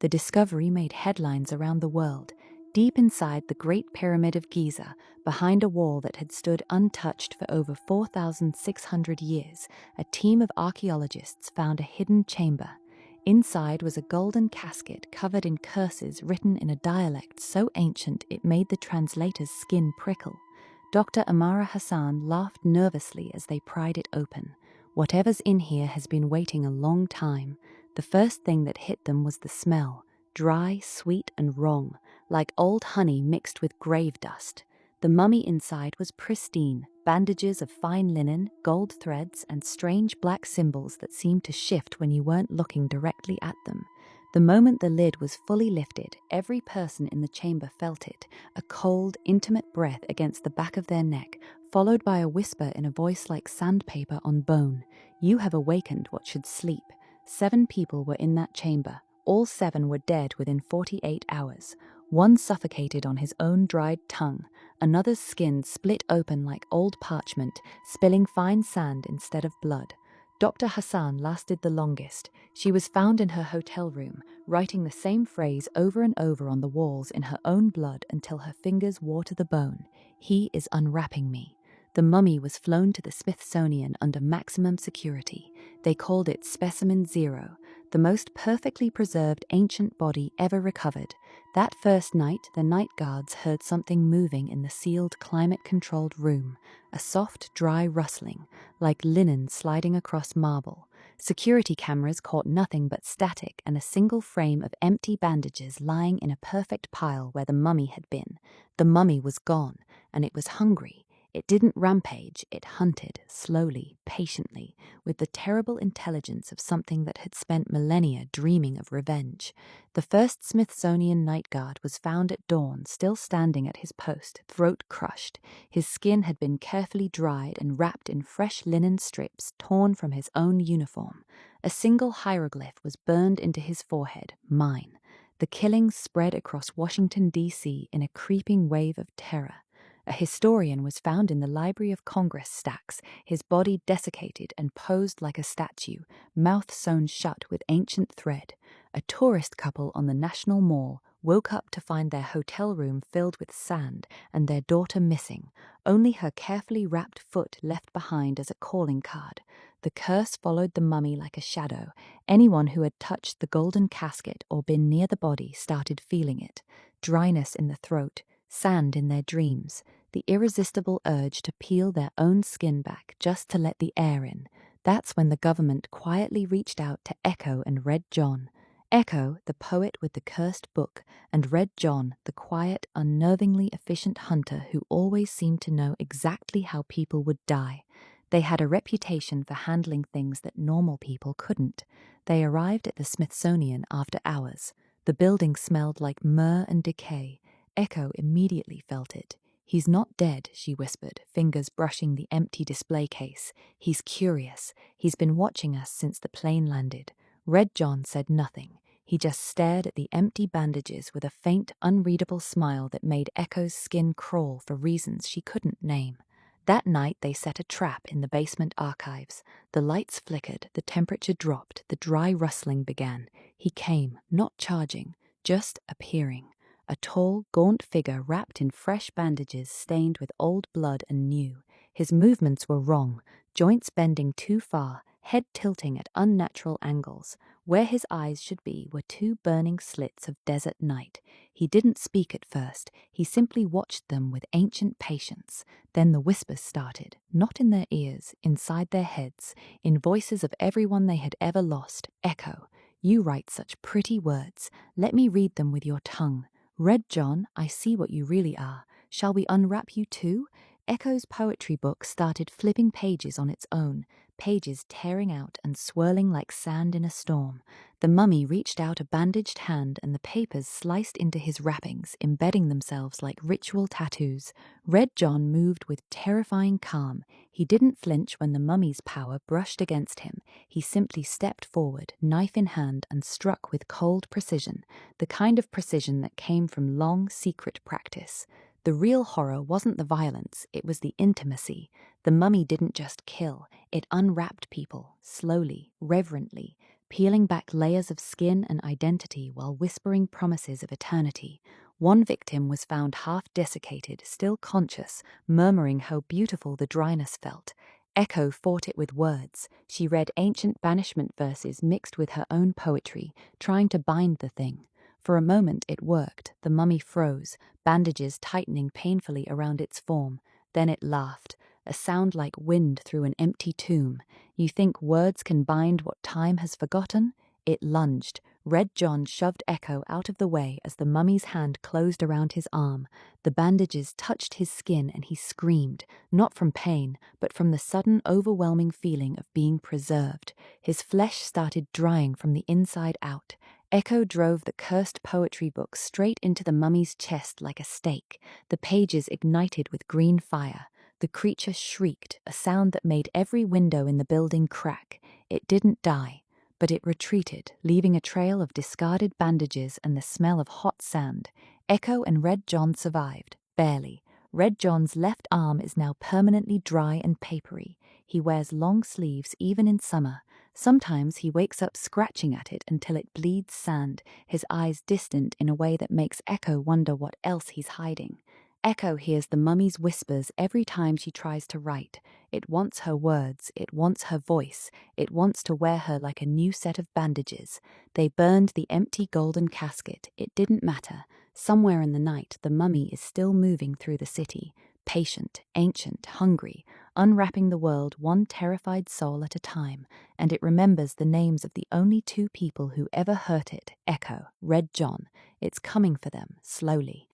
The discovery made headlines around the world. Deep inside the Great Pyramid of Giza, behind a wall that had stood untouched for over 4,600 years, a team of archaeologists found a hidden chamber. Inside was a golden casket covered in curses written in a dialect so ancient it made the translator's skin prickle. Dr. Amara Hassan laughed nervously as they pried it open. Whatever's in here has been waiting a long time. The first thing that hit them was the smell, dry, sweet, and wrong, like old honey mixed with grave dust. The mummy inside was pristine, bandages of fine linen, gold threads, and strange black symbols that seemed to shift when you weren't looking directly at them. The moment the lid was fully lifted, every person in the chamber felt it, a cold, intimate breath against the back of their neck, followed by a whisper in a voice like sandpaper on bone. "You have awakened what should sleep." 7 people were in that chamber. All 7 were dead within 48 hours. One suffocated on his own dried tongue. Another's skin split open like old parchment, spilling fine sand instead of blood. Dr. Hassan lasted the longest. She was found in her hotel room, writing the same phrase over and over on the walls in her own blood until her fingers wore to the bone. "He is unwrapping me." The mummy was flown to the Smithsonian under maximum security. They called it Specimen Zero, the most perfectly preserved ancient body ever recovered. That first night, the night guards heard something moving in the sealed, climate-controlled room, a soft, dry rustling, like linen sliding across marble. Security cameras caught nothing but static and a single frame of empty bandages lying in a perfect pile where the mummy had been. The mummy was gone, and it was hungry. It didn't rampage, it hunted, slowly, patiently, with the terrible intelligence of something that had spent millennia dreaming of revenge. The first Smithsonian night guard was found at dawn, still standing at his post, throat crushed. His skin had been carefully dried and wrapped in fresh linen strips torn from his own uniform. A single hieroglyph was burned into his forehead, "Mine." The killings spread across Washington, D.C. in a creeping wave of terror. A historian was found in the Library of Congress stacks, his body desiccated and posed like a statue, mouth sewn shut with ancient thread. A tourist couple on the National Mall woke up to find their hotel room filled with sand and their daughter missing, only her carefully wrapped foot left behind as a calling card. The curse followed the mummy like a shadow. Anyone who had touched the golden casket or been near the body started feeling it. Dryness in the throat, sand in their dreams, the irresistible urge to peel their own skin back just to let the air in. That's when the government quietly reached out to Echo and Red John. Echo, the poet with the cursed book, and Red John, the quiet, unnervingly efficient hunter who always seemed to know exactly how people would die. They had a reputation for handling things that normal people couldn't. They arrived at the Smithsonian after hours. The building smelled like myrrh and decay. Echo immediately felt it. "He's not dead," she whispered, fingers brushing the empty display case. "He's curious. He's been watching us since the plane landed." Red John said nothing. He just stared at the empty bandages with a faint, unreadable smile that made Echo's skin crawl for reasons she couldn't name. That night they set a trap in the basement archives. The lights flickered, the temperature dropped, the dry rustling began. He came, not charging, just appearing. A tall, gaunt figure wrapped in fresh bandages stained with old blood and new. His movements were wrong, joints bending too far, head tilting at unnatural angles. Where his eyes should be were 2 burning slits of desert night. He didn't speak at first. He simply watched them with ancient patience. Then the whispers started, not in their ears, inside their heads, in voices of everyone they had ever lost. "Echo, you write such pretty words. Let me read them with your tongue. Red John, I see what you really are. Shall we unwrap you too?" Echo's poetry book started flipping pages on its own, pages tearing out and swirling like sand in a storm. The mummy reached out a bandaged hand and the papers sliced into his wrappings, embedding themselves like ritual tattoos. Red John moved with terrifying calm. He didn't flinch when the mummy's power brushed against him. He simply stepped forward, knife in hand, and struck with cold precision, the kind of precision that came from long, secret practice. The real horror wasn't the violence, it was the intimacy. The mummy didn't just kill, it unwrapped people, slowly, reverently, peeling back layers of skin and identity while whispering promises of eternity. One victim was found half desiccated, still conscious, murmuring how beautiful the dryness felt. Echo fought it with words. She read ancient banishment verses mixed with her own poetry, trying to bind the thing. For a moment it worked. The mummy froze, bandages tightening painfully around its form. Then it laughed, a sound like wind through an empty tomb. You think words can bind what time has forgotten? It lunged. Red John shoved Echo out of the way as the mummy's hand closed around his arm. The bandages touched his skin and he screamed, not from pain, but from the sudden overwhelming feeling of being preserved. His flesh started drying from the inside out. Echo drove the cursed poetry book straight into the mummy's chest like a stake. The pages ignited with green fire. The creature shrieked, a sound that made every window in the building crack. It didn't die, but it retreated, leaving a trail of discarded bandages and the smell of hot sand. Echo and Red John survived, barely. Red John's left arm is now permanently dry and papery. He wears long sleeves even in summer. Sometimes he wakes up scratching at it until it bleeds sand, his eyes distant in a way that makes Echo wonder what else he's hiding. Echo hears the mummy's whispers every time she tries to write. It wants her words, it wants her voice, it wants to wear her like a new set of bandages. They burned the empty golden casket. It didn't matter. Somewhere in the night, the mummy is still moving through the city, patient, ancient, hungry, unwrapping the world one terrified soul at a time, and it remembers the names of the only two people who ever hurt it, Echo, Red John. It's coming for them, slowly.